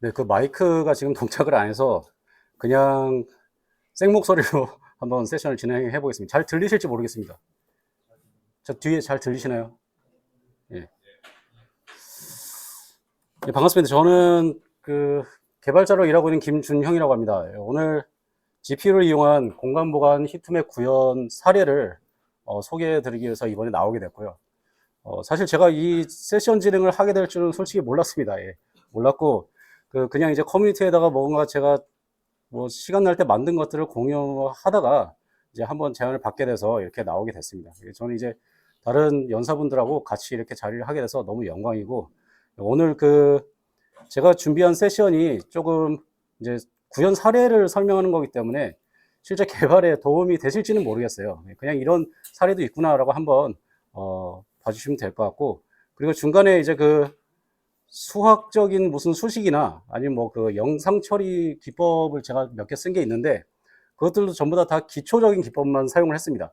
네, 그 마이크가 지금 동작을 안 해서 그냥 생목소리로 한번 세션을 진행해 보겠습니다. 잘 들리실지 모르겠습니다. 저 뒤에 잘 들리시나요? 예. 예, 반갑습니다. 저는 그 개발자로 일하고 있는 김준형이라고 합니다. 예, 오늘 GPU를 이용한 공간 보관 히트맵 구현 사례를 소개해 드리기 위해서 이번에 나오게 됐고요. 사실 제가 이 세션 진행을 하게 될 줄은 솔직히 몰랐습니다. 예. 몰랐고, 그냥 이제 커뮤니티에다가 뭔가 제가 뭐 시간 날 때 만든 것들을 공유하다가 이제 한번 제안을 받게 돼서 이렇게 나오게 됐습니다. 저는 이제 다른 연사분들하고 같이 이렇게 자리를 하게 돼서 너무 영광이고, 오늘 제가 준비한 세션이 조금 이제 구현 사례를 설명하는 거기 때문에 실제 개발에 도움이 되실지는 모르겠어요. 그냥 이런 사례도 있구나라고 한번 봐주시면 될 것 같고, 그리고 중간에 이제 수학적인 무슨 수식이나 아니면 뭐 영상 처리 기법을 제가 몇 개 쓴 게 있는데 그것들도 전부 다 기초적인 기법만 사용을 했습니다.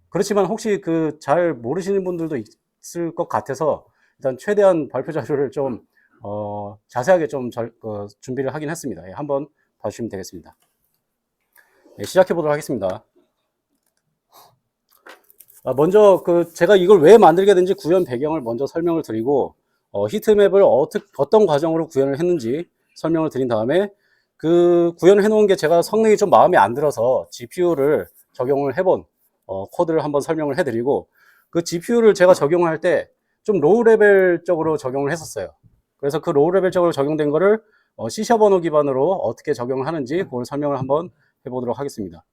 그렇지만 혹시 잘 모르시는 분들도 있을 것 같아서 일단 최대한 발표 자료를 좀 자세하게 좀 준비를 하긴 했습니다. 예, 한번 봐주시면 되겠습니다. 예, 시작해 보도록 하겠습니다. 먼저 제가 이걸 왜 만들게 된지 구현 배경을 먼저 설명을 드리고 히트맵을 어떤 과정으로 구현을 했는지 설명을 드린 다음에 구현을 해놓은 게 제가 성능이 좀 마음에 안 들어서 GPU를 적용을 해본 코드를 한번 설명을 해드리고 그 GPU를 제가 적용할 때 좀 로우 레벨적으로 적용을 했었어요. 그래서 그 로우 레벨적으로 적용된 거를 C# 언어 기반으로 어떻게 적용을 하는지 그걸 설명을 한번 해보도록 하겠습니다.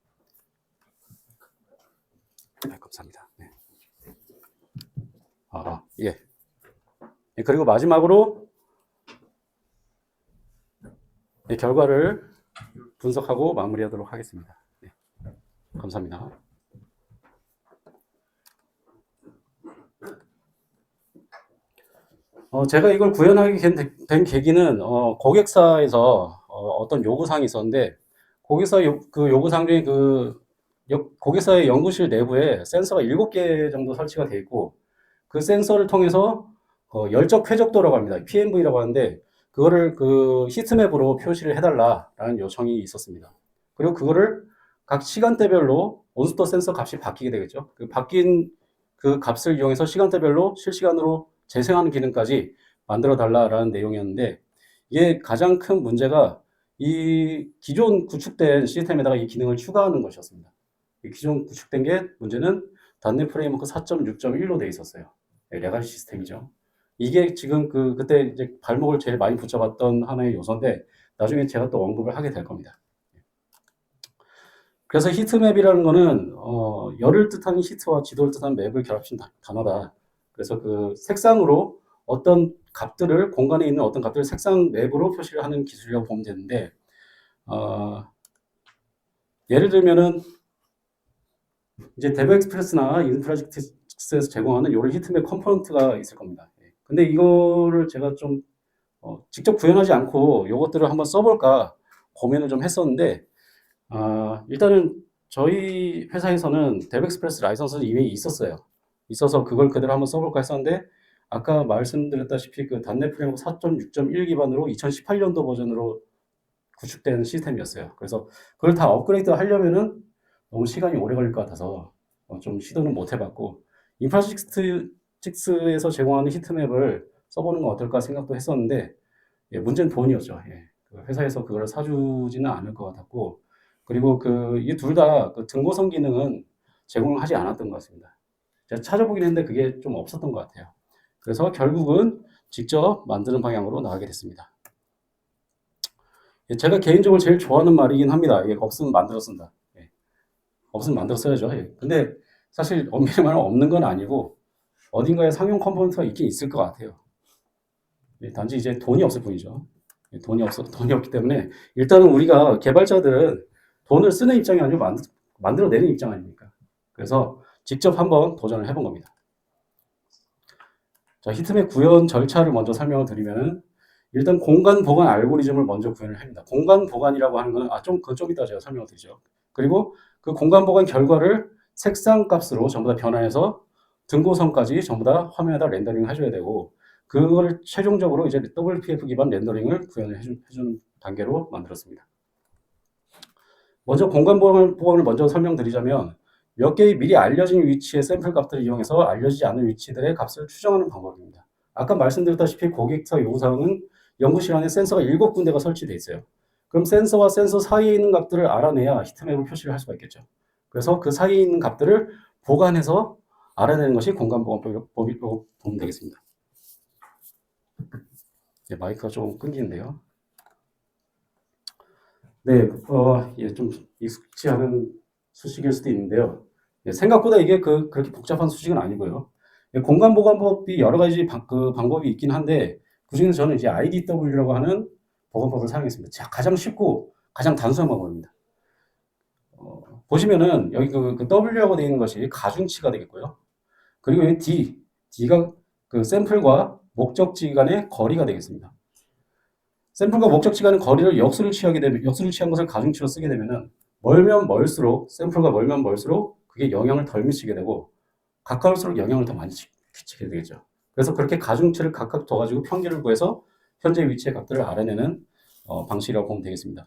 네, 감사합니다. 네. 예. 그리고 마지막으로 결과를 분석하고 마무리하도록 하겠습니다. 네. 감사합니다. 제가 이걸 구현하게 된 계기는 고객사에서 어떤 요구사항이 있었는데 고객사 요구사항 중에 고객사의 연구실 내부에 센서가 7개 정도 설치가 되어 있고 그 센서를 통해서 열적 쾌적도라고 합니다. PMV라고 하는데 그거를 히트맵으로 표시를 해달라라는 요청이 있었습니다. 그리고 그거를 각 시간대별로 온스터 센서 값이 바뀌게 되겠죠. 바뀐 그 값을 이용해서 시간대별로 실시간으로 재생하는 기능까지 만들어 달라라는 내용이었는데 이게 가장 큰 문제가 이 기존 구축된 시스템에다가 이 기능을 추가하는 것이었습니다. 기존 구축된 게 문제는 단넷 프레임워크 4.6.1로 되어 있었어요. 레가시 시스템이죠. 이게 지금 그때 이제 발목을 제일 많이 붙여봤던 하나의 요소인데 나중에 제가 또 언급을 하게 될 겁니다. 그래서 히트맵이라는 거는 열을 뜻하는 히트와 지도를 뜻하는 맵을 결합신 단어다. 그래서 색상으로 어떤 값들을 공간에 있는 어떤 값들을 색상 맵으로 표시를 하는 기술이라고 보면 되는데 예를 들면은 이제 데브엑스프레스나 인프라직스에서 제공하는 요런 히트맵 컴포넌트가 있을 겁니다. 근데 이거를 제가 좀 직접 구현하지 않고 요것들을 한번 써볼까 고민을 좀 했었는데 일단은 저희 회사에서는 데브엑스프레스 라이선스는 이미 있었어요. 있어서 그걸 그대로 한번 써볼까 했었는데 아까 말씀드렸다시피 단넷 프레임워크 4.6.1 기반으로 2018년도 버전으로 구축된 시스템이었어요. 그래서 그걸 다 업그레이드 하려면은 너무 시간이 오래 걸릴 것 같아서 좀 시도는 못 해봤고 인프라식스에서 제공하는 히트맵을 써보는 건 어떨까 생각도 했었는데 문제는 돈이었죠. 회사에서 그걸 사주지는 않을 것 같았고 그리고 이 둘 다 등고성 기능은 제공하지 않았던 것 같습니다. 제가 찾아보긴 했는데 그게 좀 없었던 것 같아요. 그래서 결국은 직접 만드는 방향으로 나가게 됐습니다. 제가 개인적으로 제일 좋아하는 말이긴 합니다. 이게 없으면 만들어 쓴다. 없으면 만들어 써야죠. 근데 사실 엄밀히 말하면 없는 건 아니고 어딘가에 상용 컴포넌트가 있긴 있을 것 같아요. 단지 이제 돈이 없을 뿐이죠. 돈이 없기 때문에 일단은 우리가 개발자들은 돈을 쓰는 입장이 아니고 만들어내는 입장 아닙니까? 그래서 직접 한번 도전을 해본 겁니다. 자, 히트맵 구현 절차를 먼저 설명을 드리면 일단 공간 보관 알고리즘을 먼저 구현을 합니다. 공간 보관이라고 하는 거는 그건 좀 이따 제가 설명을 드리죠. 그리고 그 공간 보관 결과를 색상 값으로 전부 다 변환해서 등고성까지 전부 다 화면에다 렌더링 해줘야 되고 그걸 최종적으로 이제 WPF 기반 렌더링을 구현을 해주는 단계로 만들었습니다. 먼저 공간 보안을 먼저 설명드리자면 몇 개의 미리 알려진 위치의 샘플 값들을 이용해서 알려지지 않은 위치들의 값을 추정하는 방법입니다. 아까 말씀드렸다시피 고객사 요구사항은 연구실 안에 센서가 7군데가 설치되어 있어요. 그럼 센서와 센서 사이에 있는 값들을 알아내야 히트맵을 표시를 할 수가 있겠죠. 그래서 그 사이에 있는 값들을 보관해서 알아내는 것이 공간보안법이라고 보면 되겠습니다. 네, 마이크가 조금 끊기는데요. 네, 좀 익숙치 않은 수식일 수도 있는데요. 예, 생각보다 이게 그렇게 복잡한 수식은 아니고요. 예, 공간보관법이 여러 가지 방법이 있긴 한데, 그 중에서 저는 이제 IDW라고 하는 보관법을 사용했습니다. 가장 쉽고 가장 단순한 방법입니다. 보시면은 여기 그 W라고 되어 있는 것이 가중치가 되겠고요. 그리고 여기 D가 그 샘플과 목적지 간의 거리가 되겠습니다. 샘플과 목적지 간의 거리를 역수를 취한 것을 가중치로 쓰게 되면은 멀면 멀수록, 샘플과 멀면 멀수록 그게 영향을 덜 미치게 되고 가까울수록 영향을 더 많이 미치게 되겠죠. 그래서 그렇게 가중치를 각각 둬가지고 평균을 구해서 현재 위치의 값들을 알아내는 방식이라고 보면 되겠습니다.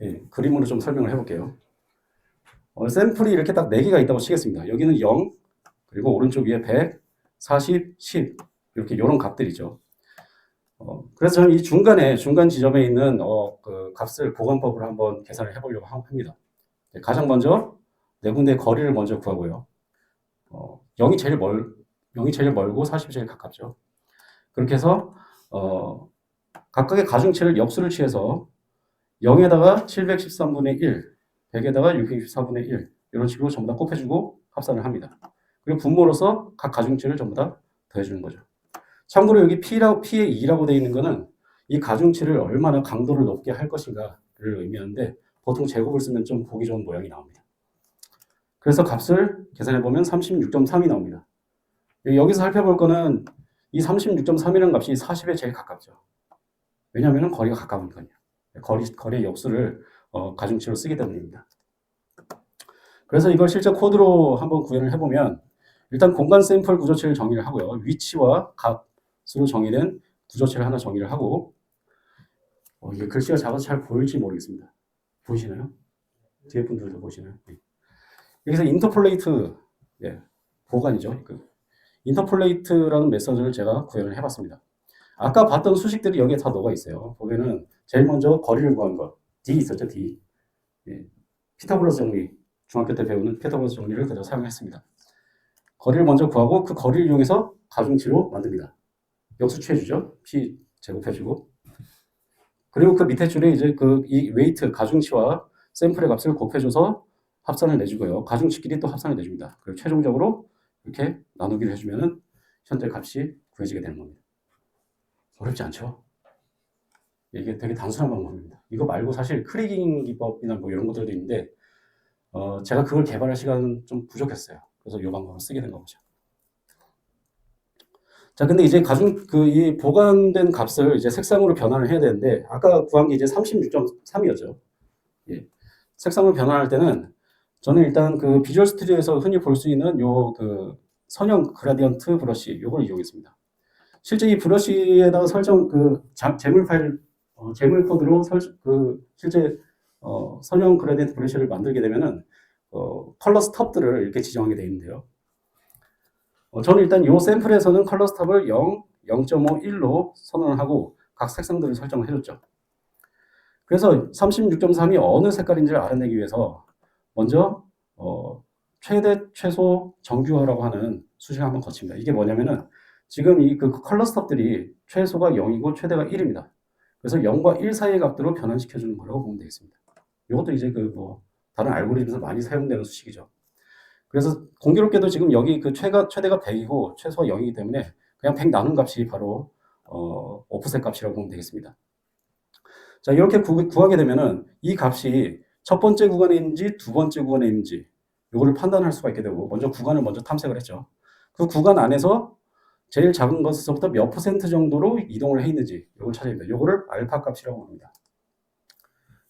예, 그림으로 좀 설명을 해볼게요. 샘플이 이렇게 딱 4개가 있다고 치겠습니다. 여기는 0, 그리고 오른쪽 위에 100, 40, 10 이렇게 이런 값들이죠. 그래서 저는 이 중간 지점에 있는 그 값을 보관법으로 한번 계산을 해보려고 합니다. 가장 먼저 4군데의 거리를 먼저 구하고요. 0이 제일 멀고 40이 제일 가깝죠. 그렇게 해서 각각의 가중치를 역수를 취해서 0에다가 713분의 1, 100에다가 664분의 1 이런 식으로 전부 다 곱해주고 합산을 합니다. 그리고 분모로서 각 가중치를 전부 다 더해주는 거죠. 참고로 여기 P의 2라고 되어 있는 거는 이 가중치를 얼마나 강도를 높게 할 것인가를 의미하는데 보통 제곱을 쓰면 좀 보기 좋은 모양이 나옵니다. 그래서 값을 계산해보면 36.3이 나옵니다. 여기서 살펴볼 거는 이 36.3이라는 값이 40에 제일 가깝죠. 왜냐하면 거리가 가까우니까요. 거리의 역수를 가중치로 쓰기 때문입니다. 그래서 이걸 실제 코드로 한번 구현을 해보면 일단 공간 샘플 구조체를 정의를 하고요. 위치와 값으로 정의된 구조체를 하나 정의를 하고 이게 글씨가 작아서 잘 보일지 모르겠습니다. 보이시나요? 뒤에 분들도 보시나요? 네. 여기서 인터폴레이트 보관이죠. 인터폴레이트라는 메서드를 제가 구현을 해봤습니다. 아까 봤던 수식들이 여기에 다 녹아 있어요. 보면은 제일 먼저 거리를 구한 것 D 있었죠. D. 피타고라스 정리, 중학교 때 배우는 피타고라스 정리를 그대로 사용했습니다. 거리를 먼저 구하고 그 거리를 이용해서 가중치로 만듭니다. 역수 취해주죠. P 제곱해주고. 그리고 그 밑에 줄에 이제 이 웨이트 가중치와 샘플의 값을 곱해줘서 합산을 내주고요. 가중치끼리 또 합산을 내줍니다. 그리고 최종적으로 이렇게 나누기를 해주면은 현재 값이 구해지게 되는 겁니다. 어렵지 않죠? 이게 되게 단순한 방법입니다. 이거 말고 사실 크리깅 기법이나 뭐 이런 것들도 있는데 제가 그걸 개발할 시간은 좀 부족했어요. 그래서 이 방법을 쓰게 된 거죠. 자, 근데 이제 이 보관된 값을 이제 색상으로 변환을 해야 되는데 아까 구한 게 이제 36.3이었죠. 예. 색상을 변환할 때는 저는 일단 그 비주얼 스튜디오에서 흔히 볼 수 있는 선형 그라디언트 브러쉬 요걸 이용했습니다. 실제 이 브러쉬에다가 설정 재물 파일 재물 코드로 실제 선형 그라디언트 브러쉬를 만들게 되면은 컬러 스톱들을 이렇게 지정하게 되어 있는데요. 저는 일단 이 샘플에서는 컬러 스톱을 0, 0.5, 1로 선언을 하고 각 색상들을 설정을 해줬죠. 그래서 36.3이 어느 색깔인지를 알아내기 위해서 먼저 최대, 최소, 정규화라고 하는 수식을 한번 거칩니다. 이게 뭐냐면은 지금 이 컬러 스톱들이 최소가 0이고 최대가 1입니다. 그래서 0과 1 사이의 값들로 변환시켜주는 거라고 보면 되겠습니다. 이것도 이제 다른 알고리즘에서 많이 사용되는 수식이죠. 그래서 공교롭게도 지금 여기 최대가 100이고 최소가 0이기 때문에 그냥 100 나눈 값이 바로 오프셋 값이라고 보면 되겠습니다. 자, 이렇게 구하게 되면은 이 값이 첫 번째 구간에 있는지 두 번째 구간에 있는지 이거를 판단할 수가 있게 되고 먼저 구간을 먼저 탐색을 했죠. 그 구간 안에서 제일 작은 것에서부터 몇 퍼센트 정도로 이동을 해 있는지 이걸 찾아야 됩니다. 이거를 알파 값이라고 합니다.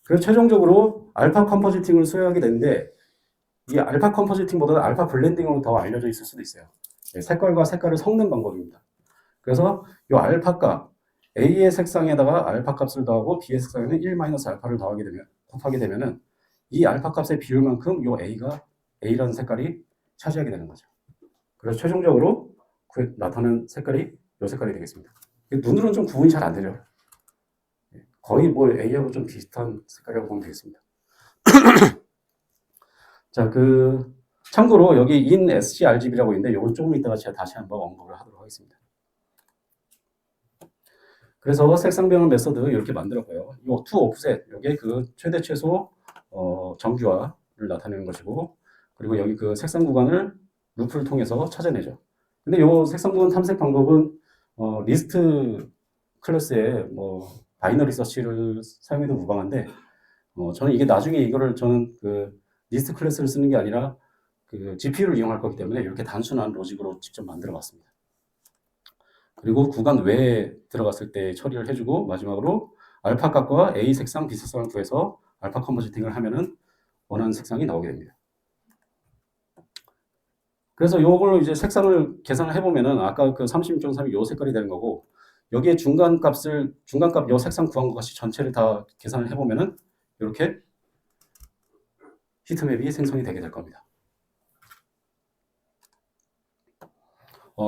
그래서 최종적으로 알파 컴포지팅을 수행하게 되는데 이 알파 컴포지팅보다는 알파 블렌딩으로 더 알려져 있을 수도 있어요. 색깔과 색깔을 섞는 방법입니다. 그래서 이 알파 값, A의 색상에다가 알파 값을 더하고 B의 색상에는 1-알파를 더하게 되면, 곱하게 되면은 이 알파 값의 비율만큼 이 A라는 색깔이 차지하게 되는 거죠. 그래서 최종적으로 나타나는 색깔이 이 색깔이 되겠습니다. 눈으로는 좀 구분이 잘 안 되죠. 거의 뭐 A하고 좀 비슷한 색깔이라고 보면 되겠습니다. 자, 참고로 여기 in sRGB라고 있는데 이건 조금 이따가 제가 다시 한번 언급을 하도록 하겠습니다. 그래서 색상 변환 메소드 이렇게 만들었고요. 이 to offset 이게 최대 최소 정규화를 나타내는 것이고, 그리고 여기 색상 구간을 루프를 통해서 찾아내죠. 근데 이 색상 구간 탐색 방법은 리스트 클래스의 바이너리 서치를 사용해도 무방한데, 저는 이게 나중에 이거를 저는 리스트 클래스를 쓰는 게 아니라 GPU를 이용할 거기 때문에 이렇게 단순한 로직으로 직접 만들어 봤습니다. 그리고 구간 외에 들어갔을 때 처리를 해주고, 마지막으로 알파 값과 A 색상, B 색상을 구해서 알파 컨버지팅을 하면은 원하는 색상이 나오게 됩니다. 그래서 이걸 이제 색상을 계산을 해보면은 아까 36.3이 요 색깔이 되는 거고, 여기에 중간값 요 색상 구한 것이 전체를 다 계산을 해보면은 이렇게 히트맵이 생성이 되게 될 겁니다.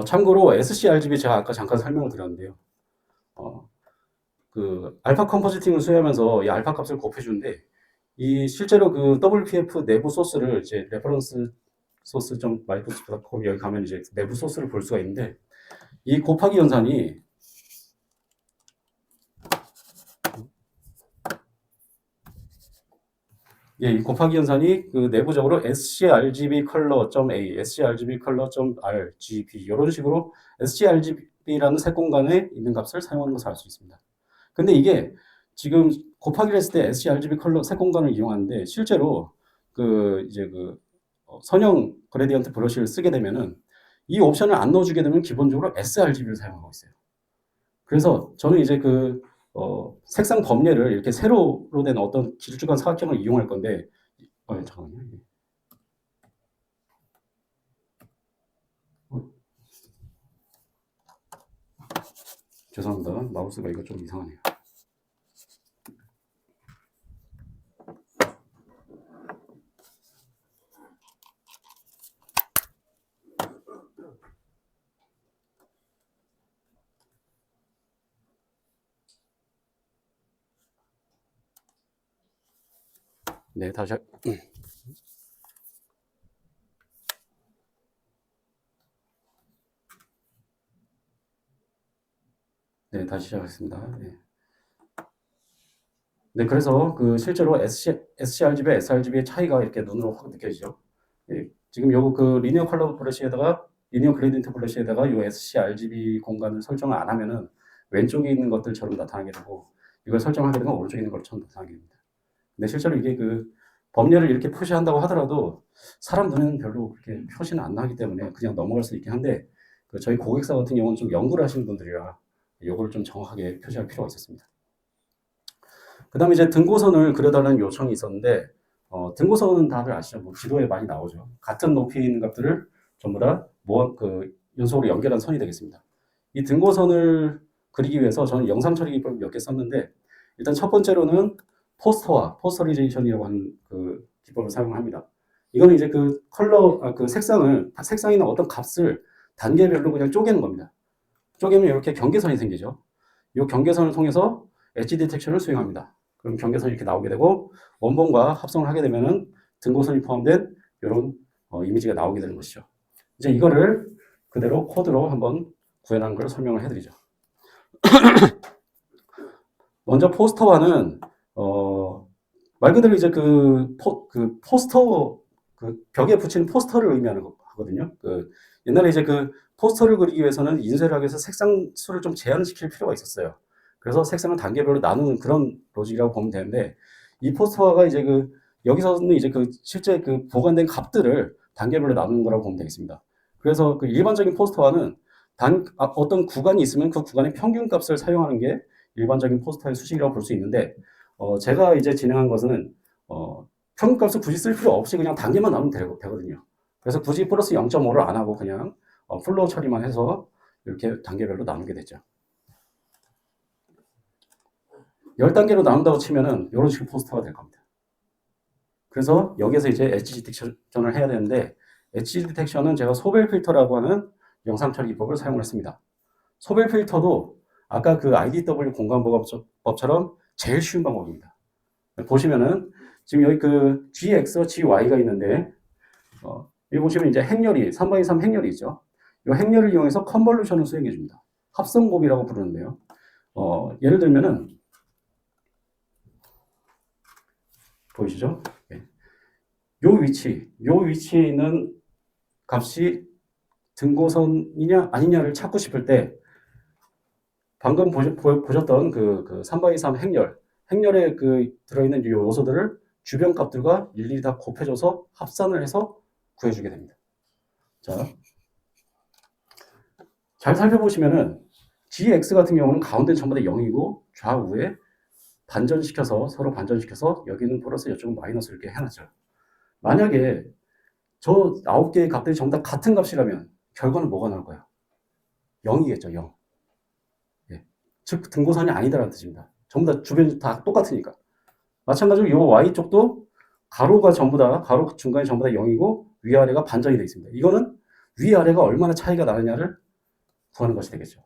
참고로 sCRGB 제가 아까 잠깐 설명을 드렸는데요. 알파 컴포지팅을 수행하면서 이 알파 값을 곱해주는데, 이 실제로 WPF 내부 소스를 이제 레퍼런스 source.mypools.com 여기 가면 이제 내부 소스를 볼 수가 있는데, 이 곱하기 연산이 이 곱하기 연산이 내부적으로 sCRGB 컬러.a, sCRGB 컬러.rgb 이런 식으로 sCRGB라는 색 공간에 있는 값을 사용하는 것을 알 수 있습니다. 근데 이게 지금 곱하기를 했을 때 sCRGB 컬러 색 공간을 이용하는데, 실제로 선형 그레디언트 브러쉬를 쓰게 되면은 이 옵션을 안 넣어주게 되면 기본적으로 sRGB를 사용하고 있어요. 그래서 저는 이제 색상 범례를 이렇게 세로로 된 어떤 길쭉한 사각형을 이용할 건데, 잠깐만요. 죄송합니다. 마우스가 이거 좀 이상하네요. 네, 다시 시작하겠습니다. 네, 그래서 실제로 sCRGB와 sRGB의 차이가 이렇게 눈으로 확 느껴지죠. 지금 요거 리니어 컬러 브러쉬에다가 리니어 그레디언트 브러쉬에다가 요 sCRGB 공간을 설정을 안 하면은 왼쪽에 있는 것들처럼 나타나게 되고, 이걸 설정하게 되면 오른쪽에 있는 것처럼 나타나게 됩니다. 근데 실제로 이게 범례를 이렇게 표시한다고 하더라도 사람 눈에는 별로 그렇게 표시는 안 나기 때문에 그냥 넘어갈 수 있긴 한데, 저희 고객사 같은 경우는 좀 연구를 하시는 분들이라 요걸 좀 정확하게 표시할 필요가 있었습니다. 그 다음에 이제 등고선을 그려달라는 요청이 있었는데, 등고선은 다들 아시죠? 지도에 많이 나오죠. 같은 높이에 있는 값들을 전부 다 연속으로 연결한 선이 되겠습니다. 이 등고선을 그리기 위해서 저는 영상 처리 기법을 몇 개 썼는데, 일단 첫 번째로는 포스터리제이션이라고 하는 기법을 사용합니다. 이거는 이제 색상이나 어떤 값을 단계별로 그냥 쪼개는 겁니다. 쪼개면 이렇게 경계선이 생기죠. 이 경계선을 통해서 엣지 디텍션을 수행합니다. 그럼 경계선이 이렇게 나오게 되고, 원본과 합성을 하게 되면은 등고선이 포함된 이런 이미지가 나오게 되는 것이죠. 이제 이거를 그대로 코드로 한번 구현하는 걸 설명을 해드리죠. 먼저 포스터화는 말 그대로 이제 포스터 벽에 붙이는 포스터를 의미하는 거거든요. 옛날에 이제 포스터를 그리기 위해서는 인쇄를 하기 위해서 색상 수를 좀 제한시킬 필요가 있었어요. 그래서 색상을 단계별로 나누는 그런 로직이라고 보면 되는데, 이 포스터화가 이제 여기서는 이제 실제 보관된 값들을 단계별로 나누는 거라고 보면 되겠습니다. 그래서 일반적인 포스터화는 어떤 구간이 있으면 그 구간의 평균 값을 사용하는 게 일반적인 포스터의 수식이라고 볼 수 있는데, 제가 이제 진행한 것은 평균 값을 굳이 쓸 필요 없이 그냥 단계만 나누면 되거든요. 그래서 굳이 플러스 0.5를 안 하고 그냥 플로우 처리만 해서 이렇게 단계별로 나누게 되죠. 10단계로 나눈다고 치면은 이런 식의 포스터가 될 겁니다. 그래서 여기서 이제 엣지 디텍션을 해야 되는데, 엣지 디텍션은 제가 소벨 필터라고 하는 영상 처리 기법을 사용을 했습니다. 소벨 필터도 아까 그 IDW 공간보호법처럼 제일 쉬운 방법입니다. 보시면은 지금 여기 그 GX와 GY가 있는데, 여기 보시면 이제 행렬이 3x3 행렬이 있죠. 이 행렬을 이용해서 컨볼루션을 수행해 줍니다. 합성 곱이라고 부르는데요. 예를 들면은 보이시죠? 요 위치에 있는 값이 등고선이냐 아니냐를 찾고 싶을 때, 방금 보셨던 그 3x3 행렬에 그 들어있는 이 요소들을 주변 값들과 일일이 다 곱해줘서 합산을 해서 구해주게 됩니다. 자, 잘 살펴보시면은 gx 같은 경우는 가운데 전부 다 0이고 좌우에 서로 반전시켜서 여기는 플러스 이쪽은 마이너스 이렇게 해놨죠. 만약에 저 9개의 값들이 전부 다 같은 값이라면 결과는 뭐가 나올까요? 0이겠죠, 0. 예. 즉 등고선이 아니다라는 뜻입니다. 전부 다 주변이 다 똑같으니까. 마찬가지로 이 y쪽도 가로 중간이 전부 다 0이고 위아래가 반전이 되어 있습니다. 이거는 위아래가 얼마나 차이가 나느냐를 구하는 것이 되겠죠.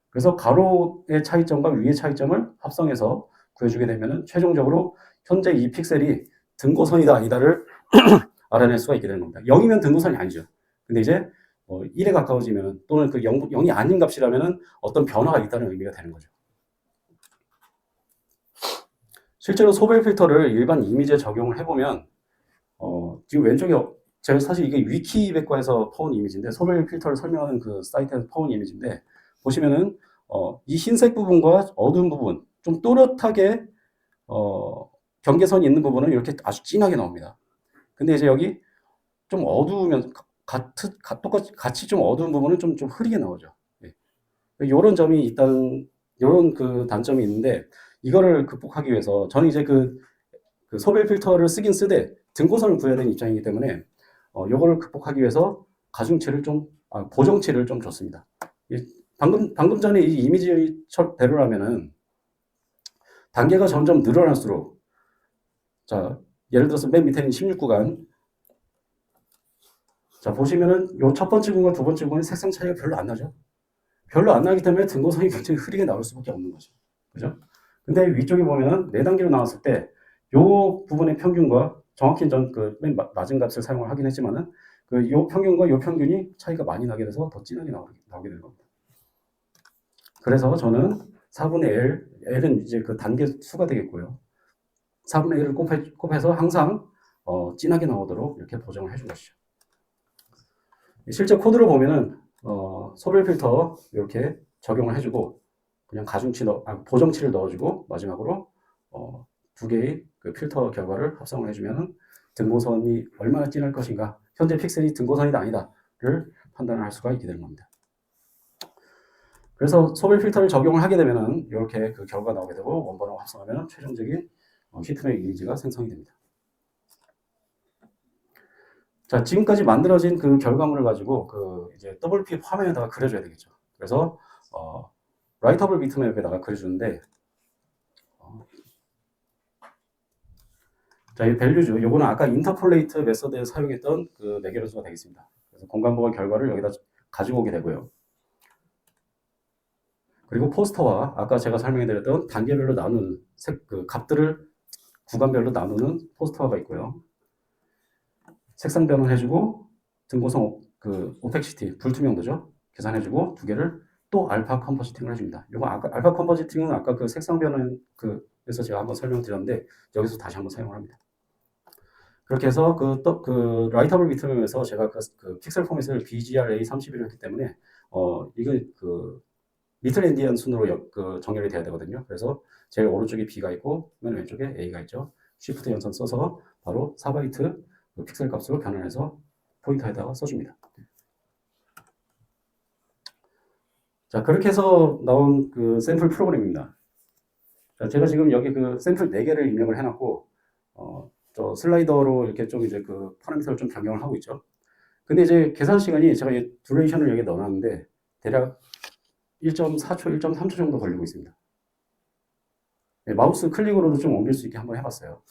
그래서 가로의 차이점과 위의 차이점을 합성해서 구해주게 되면 최종적으로 현재 이 픽셀이 등고선이다 아니다를 알아낼 수가 있게 되는 겁니다. 0이면 등고선이 아니죠. 근데 이제 1에 가까워지면, 또는 그 0이 아닌 값이라면 어떤 변화가 있다는 의미가 되는 거죠. 실제로 소벨 필터를 일반 이미지에 적용을 해보면, 지금 왼쪽에 제가 사실 이게 위키백과에서 퍼온 이미지인데, 소벨 필터를 설명하는 그 사이트에서 퍼온 이미지인데, 보시면은 이 흰색 부분과 어두운 부분, 좀 또렷하게 경계선이 있는 부분은 이렇게 아주 진하게 나옵니다. 근데 이제 여기 좀 어두우면 같이 좀 어두운 부분은 좀 흐리게 나오죠. 이런 점이 일단 이런 그 단점이 있는데, 이거를 극복하기 위해서 저는 이제 그 소벨 필터를 쓰되 등고선을 구해야 되는 입장이기 때문에 요거를 극복하기 위해서 보정치를 좀 줬습니다. 방금 전에 이 이미지대로라면은 단계가 점점 늘어날수록, 자, 예를 들어서 맨 밑에 있는 16구간, 자, 보시면은 요 첫 번째 구간, 두 번째 구간의 색상 차이가 별로 안 나죠. 별로 안 나기 때문에 등고선이 굉장히 흐리게 나올 수밖에 없는 거죠. 그죠? 근데 위쪽에 보면은 4단계로 나왔을 때, 요 부분의 평균과 정확히 맨 낮은 값을 사용을 하긴 했지만은, 요 평균과 요 평균이 차이가 많이 나게 돼서 더 진하게 나오게 되는 겁니다. 그래서 저는 4분의 L은 이제 그 단계 수가 되겠고요. 4분의 1을 곱해서 항상 진하게 나오도록 이렇게 보정을 해준 것이죠. 실제 코드로 보면은 소벨 필터 이렇게 적용을 해주고, 그냥 보정치를 넣어주고, 마지막으로 2개의 그 필터 결과를 합성을 해주면 등고선이 얼마나 진할 것인가, 현재 픽셀이 등고선이다 아니다를 판단을 할 수가 있게 되는 겁니다. 그래서 소벨 필터를 적용을 하게 되면은 이렇게 그 결과가 나오게 되고, 원본하고 합성하면 최종적인 히트맵 이미지가 생성이 됩니다. 자, 지금까지 만들어진 그 결과물을 가지고 이제 WP 화면에다가 그려줘야 되겠죠. 그래서 라이터블 비트맵에다가 그려주는데, 자, 이 밸류죠. 요거는 아까 인터폴레이트 메서드에 사용했던 그 매개변수가 되겠습니다. 그래서 공간보호 결과를 여기다 가지고 오게 되고요. 그리고 포스터와 아까 제가 설명해드렸던 단계별로 나누는 그 값들을 구간별로 나누는 포스터가 있고요. 색상 변환해주고, 등고성 오펙시티 불투명도죠. 계산해주고, 2개를 또 알파 컴포지팅을 해줍니다. 요거 알파 컴포지팅은 아까 그 색상 변환 그래서 제가 한번 설명드렸는데, 여기서 다시 한번 사용을 합니다. 그렇게 해서 라이터블 비트맵에서 제가 그 픽셀 포맷을 BGRA31로 했기 때문에 이건 그 리틀 엔디안 순으로 정렬이 돼야 되거든요. 그래서 제일 오른쪽에 B가 있고 맨 왼쪽에 A가 있죠. Shift 연산 써서 바로 4바이트 픽셀 값으로 변환해서 포인터에다가 써줍니다. 자, 그렇게 해서 나온 그 샘플 프로그램입니다. 자, 제가 지금 여기 그 샘플 4개를 입력을 해놨고, 저 슬라이더로 이렇게 좀 이제 그 파라미터를 좀 변경을 하고 있죠. 근데 이제 계산 시간이 제가 듀레이션을 여기 넣어놨는데 대략 1.4초, 1.3초 정도 걸리고 있습니다. 네, 마우스 클릭으로도 좀 옮길 수 있게 한번 해봤어요.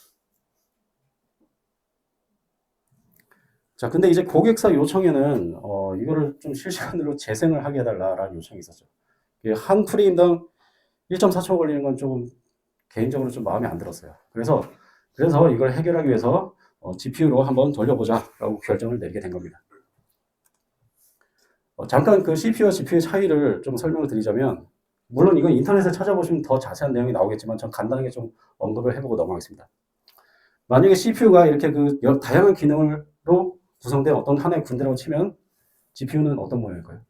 자, 근데 이제 고객사 요청에는 이거를 좀 실시간으로 재생을 하게 해달라라는 요청이 있었죠. 한 프레임당 1.4초 걸리는 건 좀 개인적으로 좀 마음에 안 들었어요. 그래서 이걸 해결하기 위해서 GPU로 한번 돌려보자라고 결정을 내리게 된 겁니다. 잠깐 그 CPU와 GPU의 차이를 좀 설명을 드리자면, 물론 이건 인터넷에 찾아보시면 더 자세한 내용이 나오겠지만 전 간단하게 좀 언급을 해보고 넘어가겠습니다. 만약에 CPU가 이렇게 그 다양한 기능으로 구성된 어떤 하나의 군대라고 치면 GPU는 어떤 모양일까요?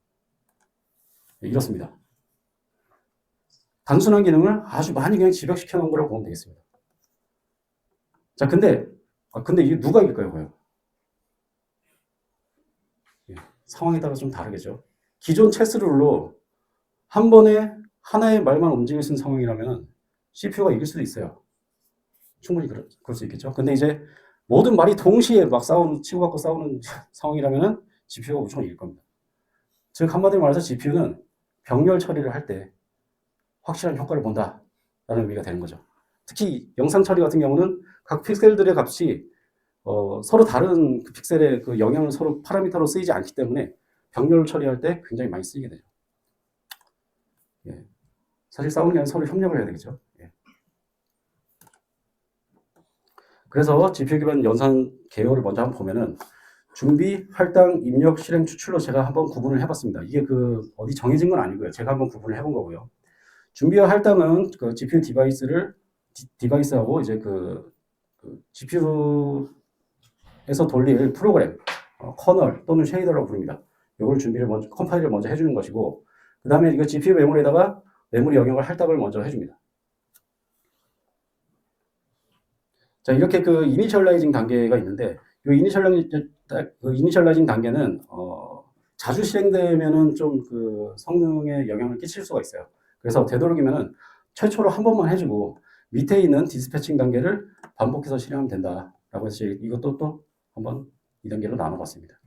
네, 이렇습니다. 단순한 기능을 아주 많이 그냥 집약시켜 놓은 거라고 보면 되겠습니다. 자, 근데 이게 누가 이길까요, 과연? 예, 상황에 따라 좀 다르겠죠. 기존 체스 룰로 한 번에 하나의 말만 움직일 수 있는 상황이라면 CPU가 이길 수도 있어요. 충분히 그럴 수 있겠죠. 근데 이제 모든 말이 동시에 막 치고받고 싸우는 상황이라면 GPU가 무조건 이길 겁니다. 즉, 한마디로 말해서 GPU는 병렬 처리를 할 때 확실한 효과를 본다라는 의미가 되는 거죠. 특히 영상 처리 같은 경우는 각 픽셀들의 값이 서로 다른 그 픽셀의 그 영향을 서로 파라미터로 쓰이지 않기 때문에 병렬 처리할 때 굉장히 많이 쓰이게 되죠. 예. 사실 싸우는 게 아니라 서로 협력을 해야 되겠죠. 예. 그래서 GPU 기반 연산 개요를 먼저 한번 보면은 준비, 할당, 입력, 실행, 추출로 제가 한번 구분을 해봤습니다. 이게 그 어디 정해진 건 아니고요. 제가 한번 구분을 해본 거고요. 준비와 할당은 그 GPU 디바이스하고 이제 그 GPU에서 돌릴 프로그램, 커널 또는 쉐이더라고 부릅니다. 이걸 준비를 먼저, 컴파일을 먼저 해주는 것이고, 그 다음에 이거 GPU 메모리에다가 메모리 영역을 할당을 먼저 해줍니다. 자, 이렇게 그 이니셜라이징 단계가 있는데, 이 이니셜라이징 단계는 자주 실행되면은 좀 그 성능에 영향을 끼칠 수가 있어요. 그래서 되도록이면은 최초로 한 번만 해주고 밑에 있는 디스패칭 단계를 반복해서 실행하면 된다라고 해서 이것도 또 한번 2단계로 나눠봤습니다.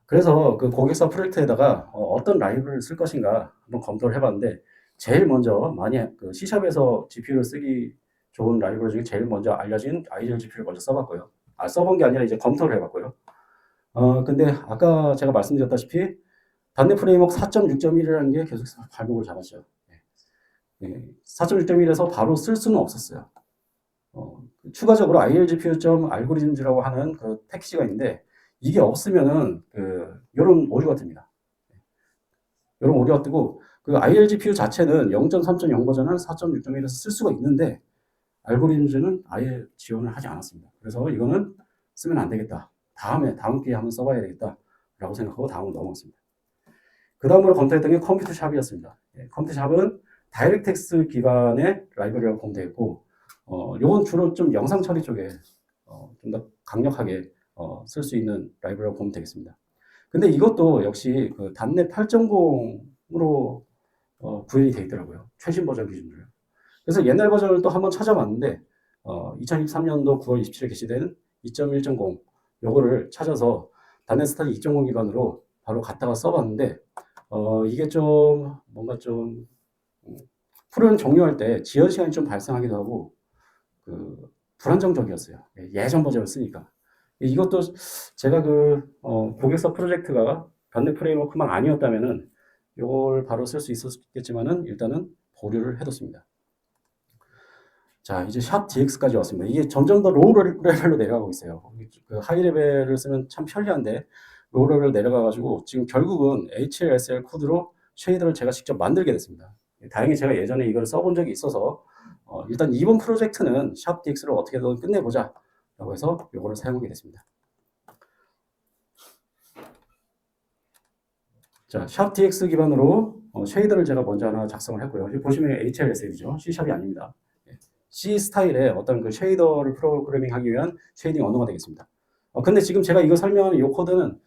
그래서 그 고객사 프로젝트에다가 어떤 라이브러리를 쓸 것인가 한번 검토를 해봤는데, 제일 먼저 많이 그 C샵에서 GPU를 쓰기 좋은 라이브러리 중에 제일 먼저 알려진 아이디얼 GPU를 먼저 써봤고요. 써본 게 아니라 이제 검토를 해봤고요. 근데 아까 제가 말씀드렸다시피 단내 프레임워크 4.6.1이라는 게 계속 발목을 잡았죠. 4.6.1에서 바로 쓸 수는 없었어요. 추가적으로 ILGPU.algorithms라고 하는 그 패키지가 있는데, 이게 없으면은 요런 오류가 뜹니다. 요런 오류가 뜨고, 그 ILGPU 자체는 0.3.0 버전은 4.6.1에서 쓸 수가 있는데 알고리즘즈는 아예 지원을 하지 않았습니다. 그래서 이거는 쓰면 안 되겠다. 다음 기회에 한번 써봐야 되겠다 라고 생각하고 다음으로 넘어갔습니다. 그 다음으로 검토했던 게 컴퓨터샵이었습니다. 컴퓨터샵은 다이렉텍스 기반의 라이브러리라고 보면 되겠고, 요건 주로 좀 영상 처리 쪽에 좀 더 강력하게 쓸 수 있는 라이브러리라고 보면 되겠습니다. 근데 이것도 역시 그 단넷 8.0으로 구현이 되어 있더라고요. 최신 버전 기준으로. 그래서 옛날 버전을 또 한번 찾아봤는데 2023년도 9월 27일 게시된 2.1.0 요거를 찾아서 단넷 스타디 2.0 기반으로 바로 갖다가 써봤는데 이게 좀 뭔가 좀 프로그램 종료할 때 지연 시간이 좀 발생하기도 하고 그 불안정적이었어요. 예전 버전을 쓰니까. 이것도 제가 그 고객사 프로젝트가 단넷 프레임워크만 아니었다면은 이걸 바로 쓸 수 있었겠지만은 일단은 보류를 해뒀습니다. 자, 이제 샵 DX까지 왔습니다. 이게 점점 더 로우 레벨로 내려가고 있어요. 그 하이 레벨을 쓰면 참 편리한데 로우 레벨로 내려가가지고 지금 결국은 HLSL 코드로 쉐이더를 제가 직접 만들게 됐습니다. 다행히 제가 예전에 이걸 써본 적이 있어서 일단 이번 프로젝트는 샵 DX를 어떻게든 끝내보자 라고 해서 이거를 사용하게 됐습니다. 자, 샵 DX 기반으로 쉐이더를 제가 먼저 하나 작성을 했고요. 여기 보시면 HLSL이죠. C샵이 아닙니다. C 스타일의 어떤 그 쉐이더를 프로그래밍 하기 위한 쉐이딩 언어가 되겠습니다. 근데 지금 제가 이거 설명하는 이 코드는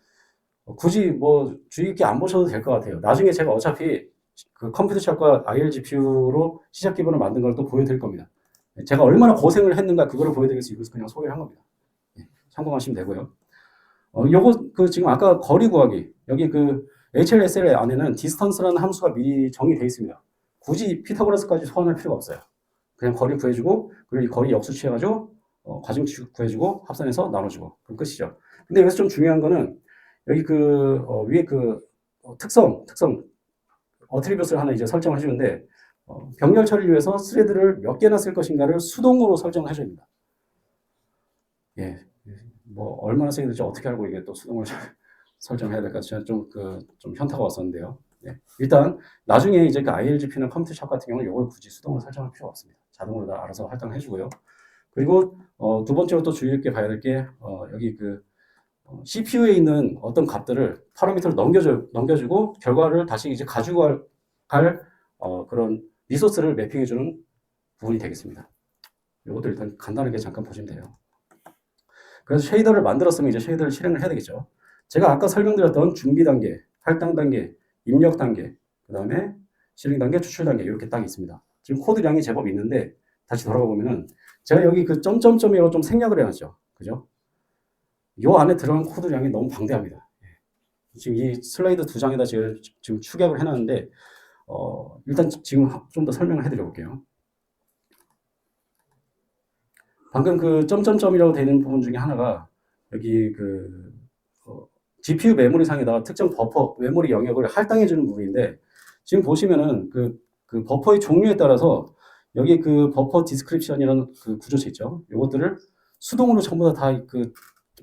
굳이 뭐 주의 깊게 안 보셔도 될 것 같아요. 나중에 제가 어차피 그 컴퓨터샵과 ILGPU로 C샵 기반을 만든 걸 또 보여드릴 겁니다. 제가 얼마나 고생을 했는가 그거를 보여드릴 수 있어서 그냥 소개를 한 겁니다. 참고하시면 되고요. 요거 그 지금 아까 거리 구하기 여기 그 HLSL 안에는 디스턴스라는 함수가 미리 정의되어 있습니다. 굳이 피타고라스까지 소환할 필요가 없어요. 그냥 거리 구해주고 그리고 이 거리 역수 취해가지고 과정 구해주고 합산해서 나눠주고 그럼 끝이죠. 근데 여기서 좀 중요한 거는 여기 그 위에 그 특성 어트리뷰트를 하나 이제 설정을 해주는데 병렬 처리를 위해서 스레드를 몇 개나 쓸 것인가를 수동으로 설정을 해줘야 됩니다. 예, 뭐 얼마나 쓰게 될지 어떻게 알고 이게 또 수동으로 설정해야 될까 좀 현타가 왔었는데요. 네. 일단 나중에 이제 그 ILGP나 컴퓨터 샵 같은 경우는 이걸 굳이 수동으로 설정할 필요가 없습니다. 자동으로 다 알아서 활동해 주고요. 그리고 두 번째로 또 주의 깊게 봐야 될 게 여기 그 CPU에 있는 어떤 값들을 파라미터를 넘겨주고 결과를 다시 이제 가지고 갈 그런 리소스를 매핑해주는 부분이 되겠습니다. 이것도 일단 간단하게 잠깐 보시면 돼요. 그래서 쉐이더를 만들었으면 이제 쉐이더를 실행을 해야 되겠죠. 제가 아까 설명드렸던 준비 단계, 할당 단계, 입력 단계, 그 다음에 실행 단계, 추출 단계 이렇게 딱 있습니다. 지금 코드량이 제법 있는데 다시 돌아가 보면은 제가 여기 그 점점점으로 좀 생략을 해놨죠. 그죠? 요 안에 들어간 코드량이 너무 방대합니다. 지금 이 슬라이드 두 장에다 지금 축약을 해놨는데 일단 지금 좀 더 설명을 해드려 볼게요. 방금 그 점점점이라고 되는 부분 중에 하나가 여기 그 GPU 메모리 상에다가 특정 버퍼 메모리 영역을 할당해 주는 부분인데 지금 보시면은 그 버퍼의 종류에 따라서 여기 그 버퍼 디스크립션이라는 그 구조체 있죠. 이것들을 수동으로 전부 다 그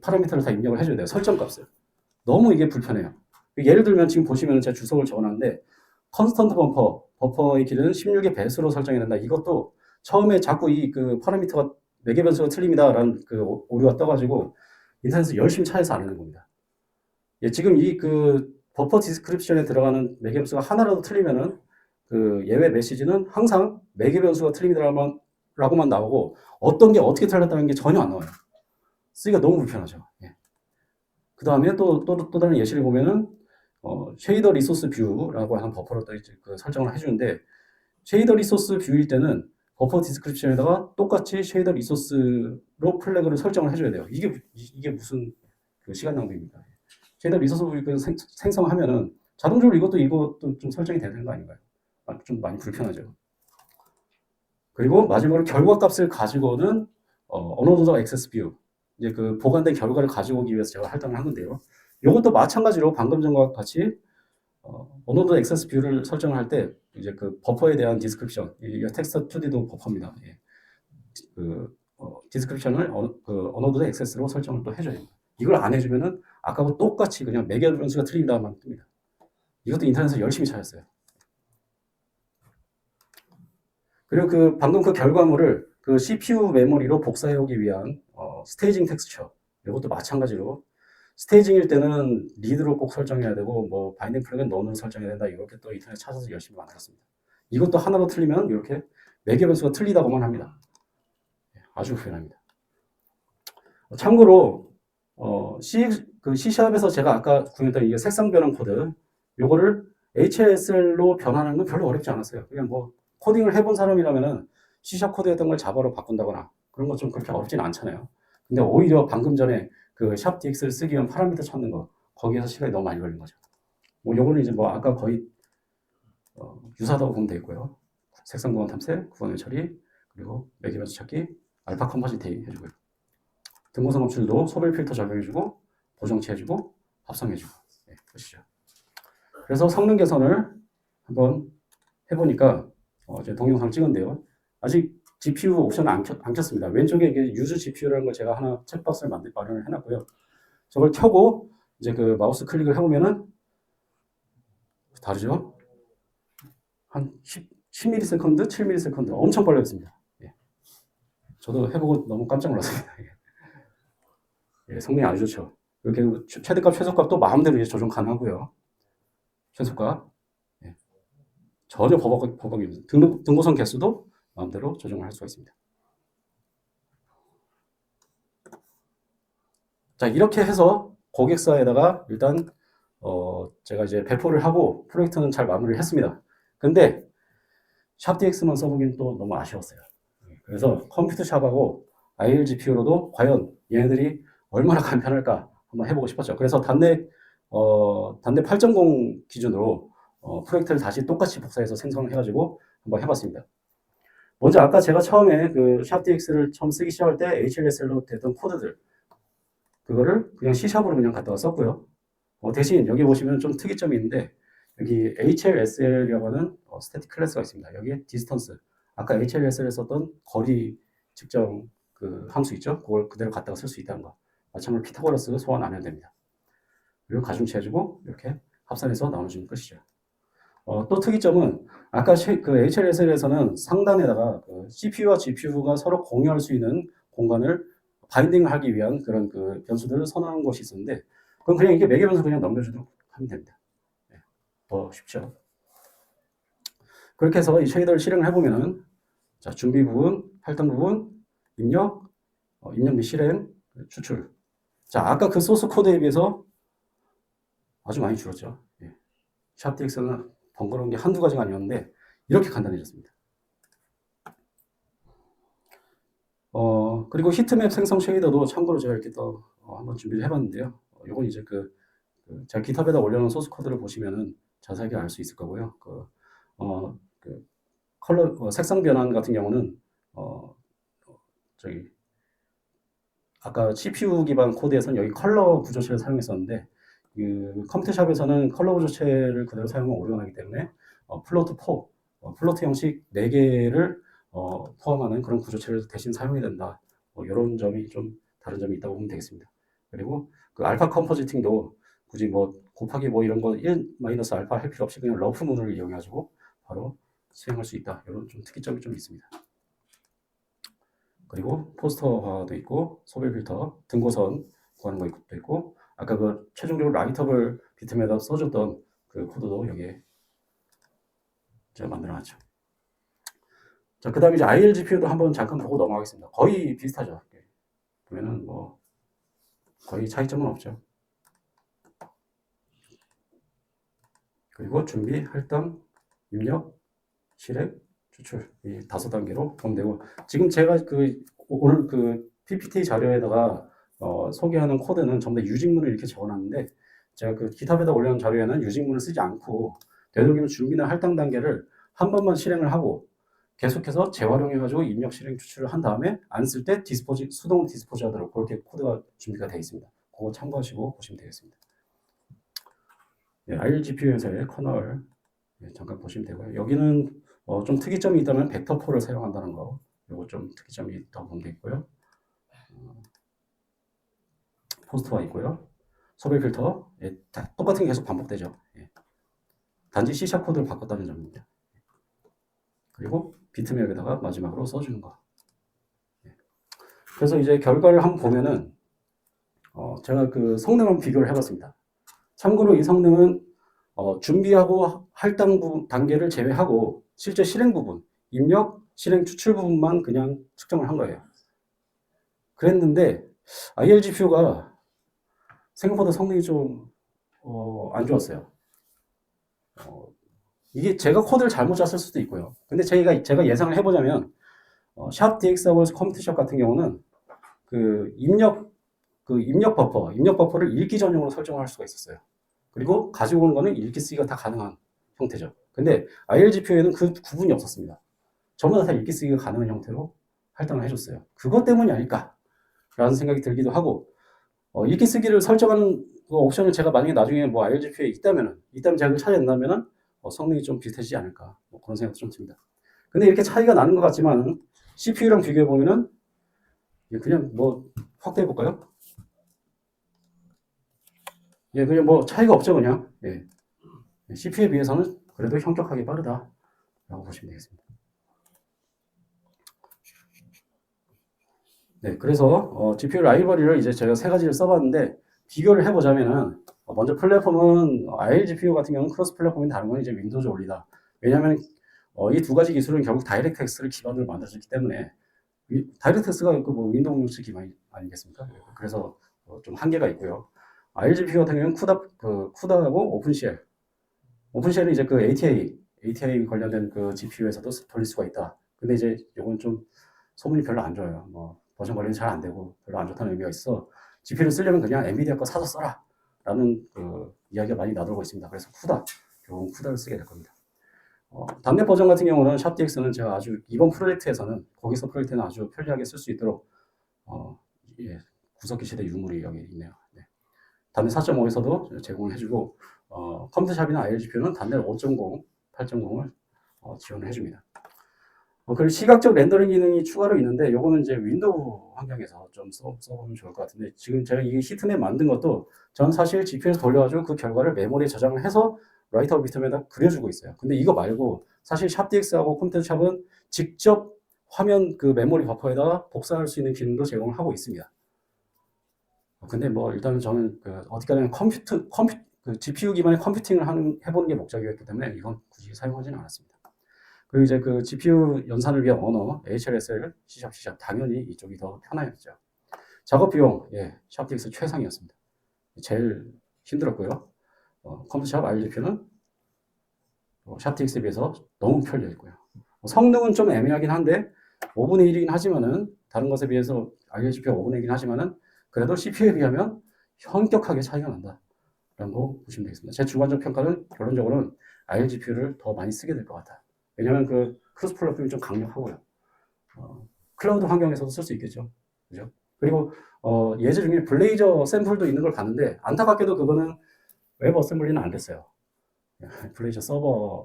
파라미터를 다 입력을 해줘야 돼요. 설정 값을. 너무 이게 불편해요. 예를 들면 지금 보시면 제가 주석을 적어놨는데 컨스턴트 버퍼의 길이는 16의 배수로 설정해야 된다. 이것도 처음에 자꾸 이 그 파라미터가 매개 변수가 틀립니다라는 그 오류가 떠가지고 인터넷에서 열심히 찾아서 안 하는 겁니다. 예, 지금 이 그 버퍼 디스크립션에 들어가는 매개 변수가 하나라도 틀리면은 그 예외 메시지는 항상 매개 변수가 틀립니다라고만 나오고 어떤 게 어떻게 틀렸다는 게 전혀 안 나와요. 쓰기가 너무 불편하죠. 예. 그 다음에 또 다른 예시를 보면은 쉐이더 리소스 뷰라고 하는 버퍼로 또 그 설정을 해주는데 쉐이더 리소스 뷰일 때는 버퍼 디스크립션에다가 똑같이 쉐이더 리소스로 플래그를 설정을 해줘야 돼요. 이게 무슨 그 시간 낭비입니다. 쉐이더 리소스 뷰를 생성하면은 자동적으로 이것도 좀 설정이 되는 거 아닌가요? 좀 많이 불편하죠. 그리고 마지막으로 결과 값을 가지고는 언어도적 액세스 뷰 이제 그 보관된 결과를 가지고 오기 위해서 제가 할당을 한 건데요. 이것도 마찬가지로 방금 전과 같이 언어도적 액세스 뷰를 설정을 할 때 이제 그 버퍼에 대한 디스크립션 이 텍스트 2D도 버퍼입니다. 예. 그 디스크립션을 언어도적 액세스로 설정을 또 해줘야 됩니다. 이걸 안 해주면은 아까하고 똑같이 그냥 매개 변수가 틀린다만 뜹니다. 이것도 인터넷에서 열심히 찾았어요. 그리고 그 방금 그 결과물을 그 CPU 메모리로 복사해 오기 위한 스테이징 텍스처 이것도 마찬가지로 스테이징일 때는 리드로 꼭 설정해야 되고 뭐 바인딩 플래그는 넌으로 설정해야 된다 이렇게 또 인터넷 찾아서 열심히 만들었습니다. 이것도 하나로 틀리면 이렇게 매개 변수가 틀리다고만 합니다. 아주 불편합니다. 참고로 C#에서 제가 아까 구현했던 이게 색상 변환 코드 요거를 HLSL로 변환하는 건 별로 어렵지 않았어요. 그냥 뭐 코딩을 해본 사람이라면은 C# 코드였던 걸 자바로 바꾼다거나 그런 거 좀 그렇게 어렵진 않잖아요. 근데 오히려 방금 전에 그 샵DX를 쓰기 위한 파라미터 찾는 거 거기에서 시간이 너무 많이 걸린 거죠. 뭐 요거는 이제 뭐 아까 거의 유사하다고 보면 되겠고요. 색상 구간 탐색, 구간의 처리, 그리고 매개 변수 찾기, 알파 컴포지트 해주고요. 등고성 검출도 소별 필터 적용해주고 보정치해주고 합성해주고 네, 보시죠. 그래서 성능 개선을 한번 해보니까 제가 동영상 찍은데요. 아직 GPU 옵션을 안 켰습니다. 왼쪽에 이게 유즈 GPU라는 걸 제가 하나 체크박스를 마련을 해놨고요. 저걸 켜고 이제 그 마우스 클릭을 해보면은 다르죠? 한 10ms, 7ms 엄청 빨리 했습니다. 예. 저도 해보고 너무 깜짝 놀랐습니다. 예, 성능이 아주 좋죠. 이렇게 최대값, 최소값도 마음대로 이제 조정 가능하고요. 최소값. 예. 전혀 버벅이 등고선 개수도 마음대로 조정을 할 수가 있습니다. 자, 이렇게 해서 고객사에다가 일단 제가 이제 배포를 하고 프로젝트는 잘 마무리를 했습니다. 근데 샵DX만 써보긴 또 너무 아쉬웠어요. 그래서 컴퓨터 샵하고 ILGPU로도 과연 얘네들이 얼마나 간편할까 한번 해보고 싶었죠. 그래서 단내 8.0 기준으로 프로젝트를 다시 똑같이 복사해서 생성을 해가지고 한번 해봤습니다. 먼저 아까 제가 처음에 그 샵DX를 처음 쓰기 시작할 때 HLSL로 됐던 코드들, 그거를 그냥 C샵으로 그냥 갖다가 썼고요. 대신 여기 보시면 좀 특이점이 있는데, 여기 HLSL이라고 하는 스태틱 클래스가 있습니다. 여기에 디스턴스, 아까 HLSL에 썼던 거리 측정 그 함수 있죠? 그걸 그대로 갖다가 쓸 수 있다는 거. 마찬가지로 피타고라스 소환 안 해도 됩니다. 그리고 가중치 해주고 이렇게 합산해서 나눠주는 것이죠. 또 특이점은 아까 그 HLSL에서는 상단에다가 그 CPU와 GPU가 서로 공유할 수 있는 공간을 바인딩을 하기 위한 그런 그 변수들을 선언한 것이 있었는데, 그럼 그냥 이게 매개 변수 그냥 넘겨주도록 하면 됩니다. 네, 더 쉽죠. 그렇게 해서 이 쉐이더를 실행을 해보면은, 자, 준비 부분, 할당 부분, 입력, 입력 및 실행, 추출. 자, 아까 그 소스 코드에 비해서 아주 많이 줄었죠. 예. 샵DX는 번거로운 게 한두 가지가 아니었는데 이렇게 간단해졌습니다. 그리고 히트맵 생성 쉐이더도 참고로 제가 이렇게 또 한번 준비를 해봤는데요. 이건 이제 제가 깃허브에다 올려놓은 소스 코드를 보시면은 자세하게 알 수 있을 거고요. 그 컬러 색상 변환 같은 경우는 저기 아까 CPU 기반 코드에서는 여기 컬러 구조체를 사용했었는데, 그 컴퓨터샵에서는 컬러 구조체를 그대로 사용하면 오류가 나기 때문에 플로트 4, 플로트 형식 4개를 포함하는 그런 구조체를 대신 사용해야 된다. 이런 점이 좀 다른 점이 있다고 보면 되겠습니다. 그리고 그 알파 컴포지팅도 굳이 뭐 곱하기 뭐 이런 거 1 마이너스 알파 할 필요 없이 그냥 러프 문을 이용해가지고 바로 수행할 수 있다. 이런 좀 특이점이 좀 있습니다. 그리고 포스터화도 있고, 소별 필터, 등고선 구하는 것도 있고, 아까 그 최종적으로 라이터블 비트맵에다 써줬던 그 코드도 여기에 제가 만들어놨죠. 자, 그 다음에 이제 ILGPU도 한번 잠깐 보고 넘어가겠습니다. 거의 비슷하죠. 보면은 뭐 거의 차이점은 없죠. 그리고 준비, 할당, 입력, 실행, 추출, 이 5단계로 보면 되고, 지금 제가 오늘 그 PPT 자료에다가 소개하는 코드는 전부 다 유직문을 이렇게 적어놨는데, 제가 그 깃허브에다 올려놓은 자료에는 유직문을 쓰지 않고 되도록이면 준비나 할당 단계를 한 번만 실행을 하고 계속해서 재활용해가지고 입력, 실행, 추출을 한 다음에 안 쓸 때 수동 디스포즈 하도록 그렇게 코드가 준비가 되어 있습니다. 그거 참고하시고 보시면 되겠습니다. 네, ILGPU에서의 커널 잠깐 보시면 되고요. 여기는 좀 특이점이 있다면 벡터4를 사용한다는 거, 이거 좀 특이점이 있다고 보면 되겠고요. 포스트가 있고요. 소별 필터, 똑같은 게 계속 반복되죠. 단지 C# 코드를 바꿨다는 점입니다. 그리고 비트맵에다가 마지막으로 써주는 거. 그래서 이제 결과를 한번 보면은 제가 그 성능을 비교를 해봤습니다. 참고로 이 성능은 준비하고 할당 단계를 제외하고 실제 실행 부분, 입력, 실행, 추출 부분만 그냥 측정을 한 거예요. 그랬는데 ILGPU가 생각보다 성능이 좀 안 좋았어요. 이게 제가 코드를 잘못 짰을 수도 있고요. 근데 제가 예상을 해보자면 샵 DX하고 컴퓨터샵 같은 경우는 그 입력 버퍼를 읽기 전용으로 설정을 할 수가 있었어요. 그리고 가지고 온 거는 읽기 쓰기가 다 가능한 형태죠. 근데 ILGPU에는 그 구분이 없었습니다. 전부 다 읽기 쓰기가 가능한 형태로 할당을 해줬어요. 그것 때문이 아닐까라는 생각이 들기도 하고, 읽기 쓰기를 설정하는 그 옵션을 제가 만약에 나중에 뭐 ILGPU에 있다면 제가 그걸 찾아낸다면은 성능이 좀 비슷해지지 않을까, 뭐 그런 생각도 좀 듭니다. 근데 이렇게 차이가 나는 것 같지만 CPU랑 비교해 보면은 그냥 뭐 확대해 볼까요? 그냥 뭐 차이가 없죠, 그냥. CPU에 비해서는 그래도 현격하게 빠르다라고 보시면 되겠습니다. 네, 그래서 GPU 라이브러리를 이제 제가 3가지를 써봤는데 비교를 해보자면은 먼저 플랫폼은 ILGPU 같은 경우는 크로스 플랫폼이 다른 건 이제 윈도우즈 올리다. 왜냐하면 이 2가지 기술은 결국 다이렉트X를 기반으로 만들어졌기 때문에 다이렉트X가 뭐 윈도우 용치 기반 아니겠습니까? 그래서 좀 한계가 있고요. ILGPU 같은 경우는 쿠다하고 오픈쉘은 이제 그 ATA 관련된 그 GPU에서도 돌릴 수가 있다. 근데 이제 이건 좀 소문이 별로 안 좋아요. 뭐 버전 관리는 잘 안 되고 별로 안 좋다는 의미가 있어 GPU를 쓰려면 그냥 엔비디아 거 사서 써라 라는 그 이야기가 많이 나돌고 있습니다. 그래서 결국 쿠다를 쓰게 될 겁니다. 단넷 버전 같은 경우는 샵DX는 제가 아주 이번 프로젝트에서는 거기서 프로젝트는 아주 편리하게 쓸 수 있도록 예, 구석기 시대 유물이 여기 있네요. 네. 단넷 4.5에서도 제공을 해주고 컴퓨터샵이나 ILGPU는 단넷 5.0, 8.0을 지원을 해줍니다. 그리고 시각적 렌더링 기능이 추가로 있는데 요거는 이제 윈도우 환경에서 좀 써보면 좋을 것 같은데 지금 제가 이 히트넷 만든 것도 전 사실 GPU에서 돌려가지고 그 결과를 메모리에 저장을 해서 라이터 비트맵에다 그려주고 있어요. 근데 이거 말고 사실 샵DX하고 컴퓨터샵은 직접 화면 그 메모리 버퍼에다가 복사할 수 있는 기능도 제공을 하고 있습니다. 근데 뭐 일단은 저는 그 어디까지나 그 GPU 기반의 컴퓨팅을 해보는 게 목적이었기 때문에 이건 굳이 사용하지는 않았습니다. 그리고 이제 그 GPU 연산을 위한 언어 HLSL, C# 당연히 이쪽이 더 편하였죠. 작업 비용 샵DX 최상이었습니다. 제일 힘들었고요. 컴퓨터샵 ILGPU는 샵DX에 비해서 너무 편리해 있고요. 성능은 좀 애매하긴 한데 5분의 1이긴 하지만은 다른 것에 비해서 ILGPU가 5분의 1이긴 하지만은 그래도 CPU에 비하면 현격하게 차이가 난다. 라는 거 보시면 되겠습니다. 제 주관적 평가는 결론적으로는 ILGPU를 더 많이 쓰게 될 것 같아요. 왜냐하면 그 크로스 플랫폼이 좀 강력하고요. 클라우드 환경에서도 쓸 수 있겠죠. 그죠? 그리고 예제 중에 블레이저 샘플도 있는 걸 봤는데 안타깝게도 그거는 웹 어셈블리는 안 됐어요. 블레이저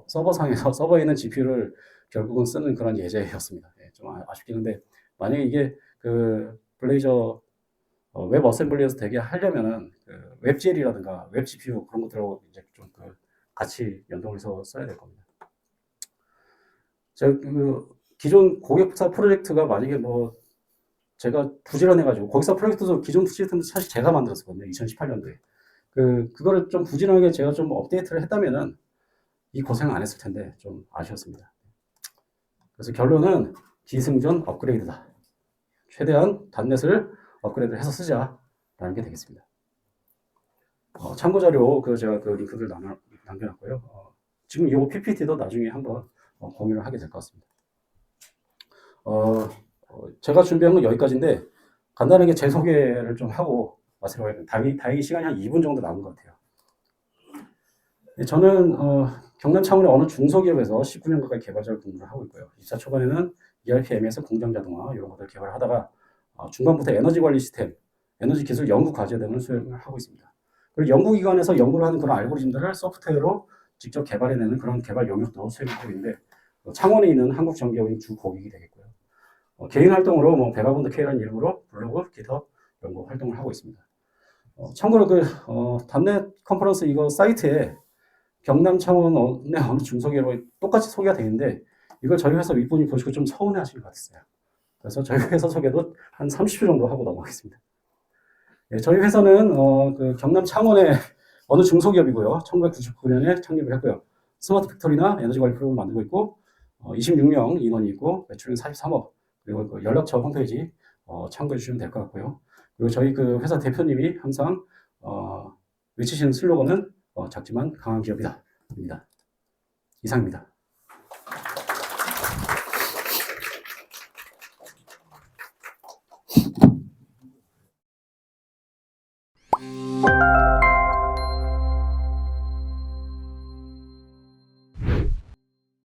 서버상에서 서버에 있는 GPU를 결국은 쓰는 그런 예제였습니다. 좀 아쉽긴 한데 만약에 이게 그 블레이저 웹 어셈블리에서 되게 하려면은 그 웹GL이라든가 웹 GPU 그런 것들하고 이제 좀 그 같이 연동해서 써야 될 겁니다. 제가 그 기존 고객사 프로젝트가 만약에 뭐 제가 부지런해가지고 거기서 프로젝트도 기존 프로젝트는 사실 제가 만들었었거든요. 2018년도에. 그거를 좀 부지런하게 제가 좀 업데이트를 했다면은 이 고생 안 했을 텐데 좀 아쉬웠습니다. 그래서 결론은 기승전 업그레이드다. 최대한 단넷을 업그레이드 해서 쓰자라는 게 되겠습니다. 참고 자료 제가 그 링크들 남겨놨고요. 지금 이 PPT도 나중에 한번 공유를 하게 될 것 같습니다. 제가 준비한 건 여기까지인데 간단하게 제 소개를 좀 하고 마치려고 했는데 다행히 시간이 한 2분 정도 남은 것 같아요. 저는 경남 창원의 어느 중소기업에서 19년 가까이 개발자로 근무를 하고 있고요. 입사 초반에는 ERP, MES, 공정 자동화 이런 것들을 개발을 하다가 중간부터 에너지 관리 시스템, 에너지 기술 연구 과제 등을 수행을 하고 있습니다. 그리고 연구기관에서 연구를 하는 그런 알고리즘들을 소프트웨어로 직접 개발해내는 그런 개발 영역도 수행하고 있는데 창원에 있는 한국전기업의 주 고객이 되겠고요. 개인 활동으로 뭐 베가본드 K라는 이름으로 블로그, 깃허브 연구 활동을 하고 있습니다. 참고로 단넷 컨퍼런스 이거 사이트에 경남 창원의 어느 중소기업이 똑같이 소개가 되는데 이걸 저희 회사 윗분이 보시고 좀 서운해 하시는 것 같았어요. 그래서 저희 회사 소개도 한 30초 정도 하고 넘어가겠습니다. 저희 회사는 그 경남 창원의 어느 중소기업이고요. 1999년에 창립을 했고요. 스마트 팩토리나 에너지 관리 프로그램을 만들고 있고 26명 인원이 있고 매출은 43억 그리고 그 연락처 홈페이지 참고해 주시면 될 것 같고요. 그리고 저희 그 회사 대표님이 항상 외치시는 슬로건은 작지만 강한 기업이다. 입니다. 이상입니다.